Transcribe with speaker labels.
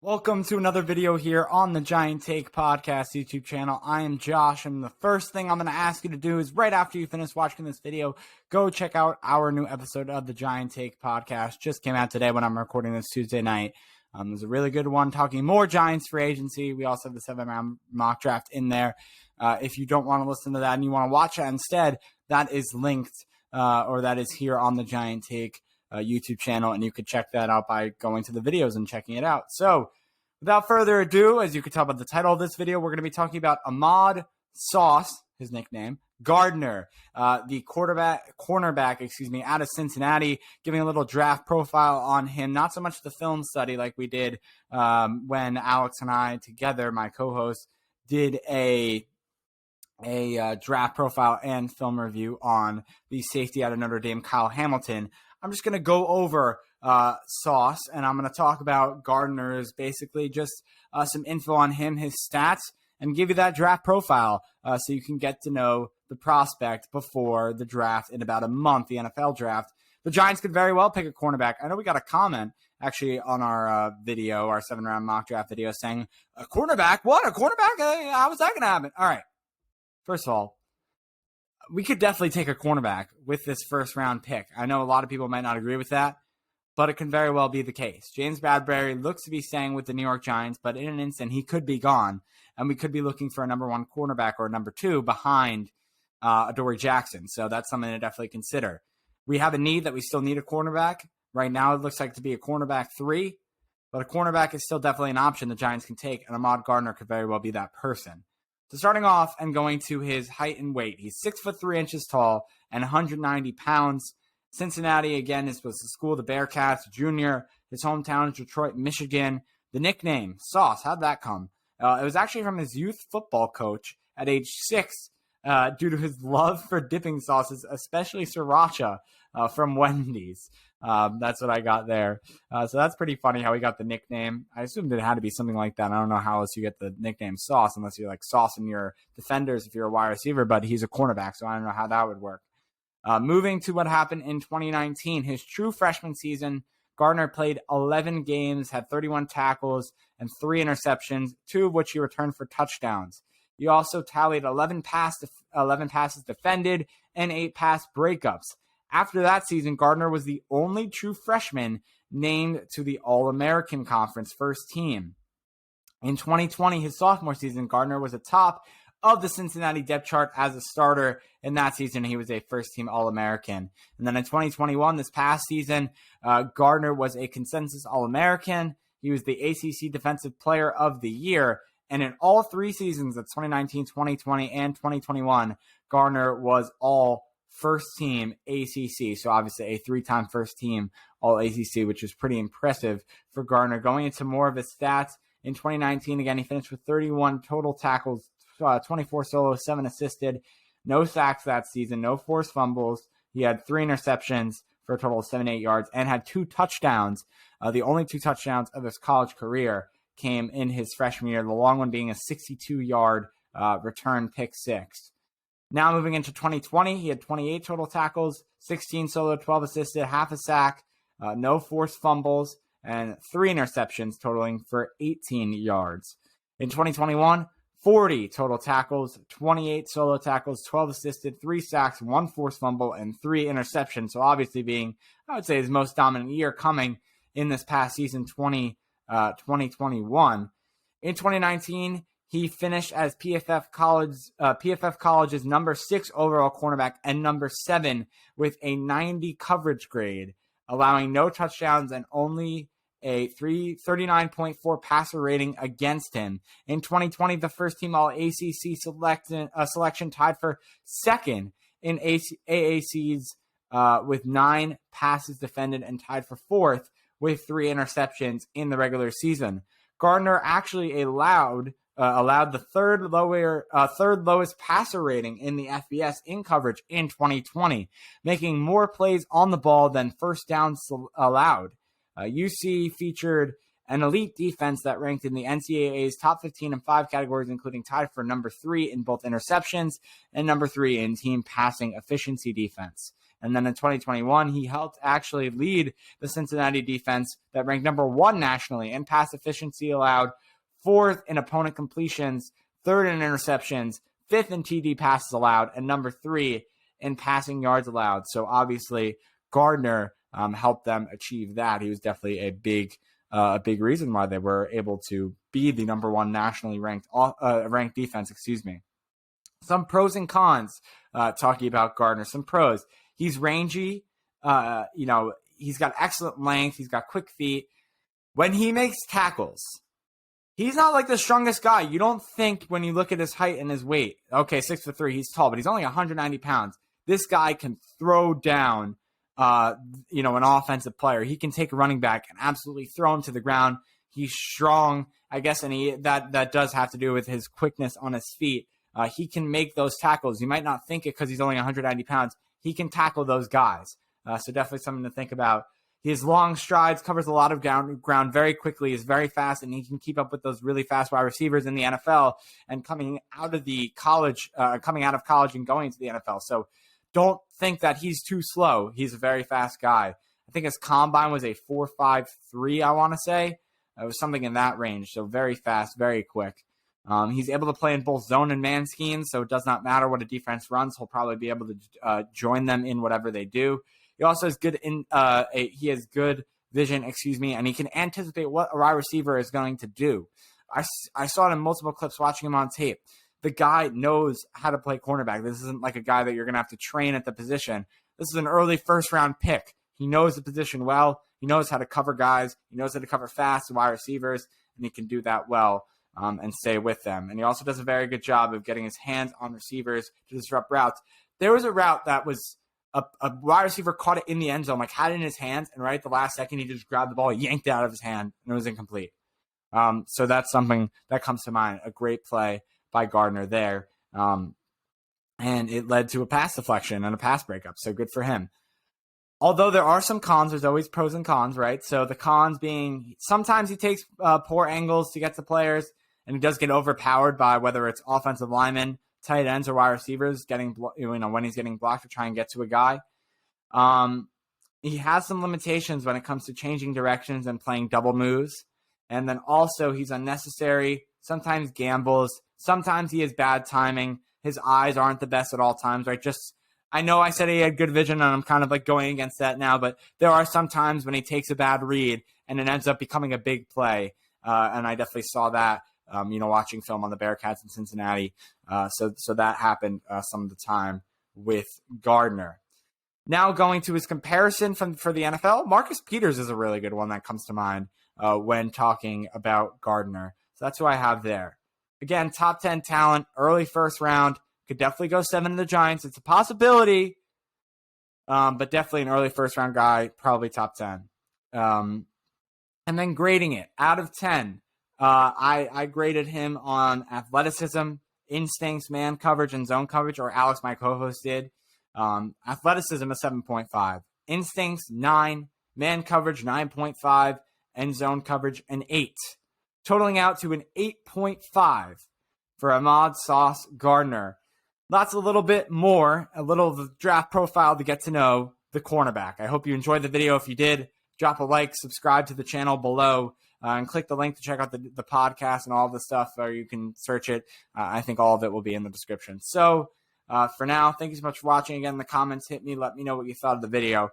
Speaker 1: Welcome to another video here on the Giant Take Podcast YouTube channel. I am Josh, and the first thing I'm going to ask you to do is right after you finish watching this video, go check out our new episode of the Giant Take Podcast. Just came out today when I'm recording this Tuesday night. It was a really good one talking more Giants free agency. We also have the 7-round mock draft in there. If you don't want to listen to that and you want to watch it instead, that is linked or that is here on the Giant Take YouTube channel, and you could check that out by going to the videos and checking it out. So without further ado, as you can tell by the title of this video, we're going to be talking about Ahmad Sauce, his nickname, Gardner, the cornerback, out of Cincinnati, giving a little draft profile on him. Not so much the film study like we did when Alex and I together, my co-host, did a draft profile and film review on the safety out of Notre Dame, Kyle Hamilton. I'm just going to go over Sauce, and I'm going to talk about Gardner's basically just some info on him, his stats, and give you that draft profile so you can get to know the prospect before the draft in about a month, the NFL draft. The Giants could very well pick a cornerback. I know we got a comment actually on our video, our 7-round mock draft video, saying, a cornerback? What? A cornerback? How was that going to happen? All right. First of all, we could definitely take a cornerback with this first-round pick. I know a lot of people might not agree with that, but it can very well be the case. James Bradbury looks to be staying with the New York Giants, but in an instant, he could be gone, and we could be looking for a number 1 cornerback or a number 2 behind Adoree Jackson. So that's something to definitely consider. We have a need that we still need a cornerback. Right now, it looks like to be a cornerback 3, but a cornerback is still definitely an option the Giants can take, and Ahmad Gardner could very well be that person. So starting off and going to his height and weight, he's 6'3" tall and 190 pounds. Cincinnati, again, is supposed to school the Bearcats. Junior, his hometown is Detroit, Michigan. The nickname, Sauce, how'd that come? It was actually from his youth football coach at age 6 due to his love for dipping sauces, especially sriracha from Wendy's. That's what I got there. So that's pretty funny how he got the nickname. I assumed it had to be something like that. I don't know how else you get the nickname Sauce unless you're like saucing your defenders if you're a wide receiver, but he's a cornerback, so I don't know how that would work. Moving to what happened in 2019, his true freshman season, Gardner played 11 games, had 31 tackles, and 3 interceptions, 2 of which he returned for touchdowns. He also tallied 11 passes defended and 8 pass breakups. After that season, Gardner was the only true freshman named to the All-American Conference first team. In 2020, his sophomore season, Gardner was atop of the Cincinnati depth chart as a starter. In that season, he was a first-team All-American. And then in 2021, this past season, Gardner was a consensus All-American. He was the ACC Defensive Player of the Year. And in all 3 seasons of 2019, 2020, and 2021, Gardner was all first-team ACC. So obviously a 3-time first-team All-ACC, which is pretty impressive for Gardner. Going into more of his stats, in 2019, again, he finished with 31 total tackles, 24 solo, 7 assisted, no sacks that season, no forced fumbles. He had 3 interceptions for a total of 78 yards and had 2 touchdowns. The only 2 touchdowns of his college career came in his freshman year, the long one being a 62-yard return pick 6. Now moving into 2020, he had 28 total tackles, 16 solo, 12 assisted, half a sack, no forced fumbles, and 3 interceptions totaling for 18 yards. In 2021, 40 total tackles, 28 solo tackles, 12 assisted, 3 sacks, 1 forced fumble, and 3 interceptions. So obviously being, I would say, his most dominant year coming in this past season, 2021. In 2019, he finished as PFF College's number 6 overall cornerback and number 7 with a 90 coverage grade, allowing no touchdowns and only a 39.4 passer rating against him. In 2020, the first-team All-ACC selection tied for 2nd in AAC's with 9 passes defended and tied for 4th with 3 interceptions in the regular season. Gardner actually allowed the third lowest passer rating in the FBS in coverage in 2020, making more plays on the ball than first downs allowed. UC featured an elite defense that ranked in the NCAA's top 15 in 5 categories, including tied for number 3 in both interceptions and number 3 in team passing efficiency defense. And then in 2021, he helped actually lead the Cincinnati defense that ranked number 1 nationally in pass efficiency allowed, 4th in opponent completions, 3rd in interceptions, 5th in TD passes allowed, and number 3 in passing yards allowed. So obviously, Gardner helped them achieve that. He was definitely a big reason why they were able to be the number 1 nationally ranked defense. Some pros and cons talking about Gardner. Some pros: he's rangy. He's got excellent length. He's got quick feet. When he makes tackles, he's not like the strongest guy. You don't think when you look at his height and his weight. Okay, 6'3", he's tall, but he's only 190 pounds. This guy can throw down, an offensive player. He can take a running back and absolutely throw him to the ground. He's strong, I guess, and that does have to do with his quickness on his feet. He can make those tackles. You might not think it because he's only 190 pounds. He can tackle those guys. So definitely something to think about. He has long strides, covers a lot of ground very quickly, is very fast, and he can keep up with those really fast wide receivers in the NFL and coming out of college and going to the NFL. So don't think that he's too slow. He's a very fast guy. I think his combine was a 4.53, I want to say. It was something in that range. So very fast, very quick. He's able to play in both zone and man schemes, so it does not matter what a defense runs. He'll probably be able to join them in whatever they do. He also has good good vision, and he can anticipate what a wide receiver is going to do. I saw it in multiple clips watching him on tape. The guy knows how to play cornerback. This isn't like a guy that you're going to have to train at the position. This is an early first-round pick. He knows the position well. He knows how to cover guys. He knows how to cover fast wide receivers, and he can do that well. And stay with them. And he also does a very good job of getting his hands on receivers to disrupt routes. There was a route that was a wide receiver caught it in the end zone, like had it in his hands, and right at the last second, he just grabbed the ball, yanked it out of his hand, and it was incomplete. So that's something that comes to mind, a great play by Gardner there. And it led to a pass deflection and a pass breakup, so good for him. Although there are some cons, there's always pros and cons, right? So the cons being sometimes he takes poor angles to get to players, and he does get overpowered by whether it's offensive linemen, tight ends, or wide receivers when he's getting blocked to try and get to a guy. He has some limitations when it comes to changing directions and playing double moves. And then also he's unnecessary, sometimes gambles, sometimes he has bad timing. His eyes aren't the best at all times, right? I know I said he had good vision, and I'm kind of like going against that now, but there are some times when he takes a bad read and it ends up becoming a big play. And I definitely saw that, watching film on the Bearcats in Cincinnati. So that happened some of the time with Gardner. Now going to his comparison for the NFL, Marcus Peters is a really good one that comes to mind when talking about Gardner. So that's who I have there. Again, top 10 talent, early first round. Could definitely go 7 to the Giants. It's a possibility, but definitely an early first-round guy, probably top 10. And then grading it, out of 10, I graded him on athleticism, instincts, man coverage, and zone coverage, or Alex, my co-host, did. Athleticism, a 7.5. Instincts, 9. Man coverage, 9.5. And zone coverage, an 8. Totaling out to an 8.5 for Ahmad Sauce Gardner. That's a little bit more, a little of the draft profile to get to know the cornerback. I hope you enjoyed the video. If you did, drop a like, subscribe to the channel below, and click the link to check out the podcast and all the stuff, or you can search it. I think all of it will be in the description. So for now, thank you so much for watching. Again, in the comments, hit me. Let me know what you thought of the video.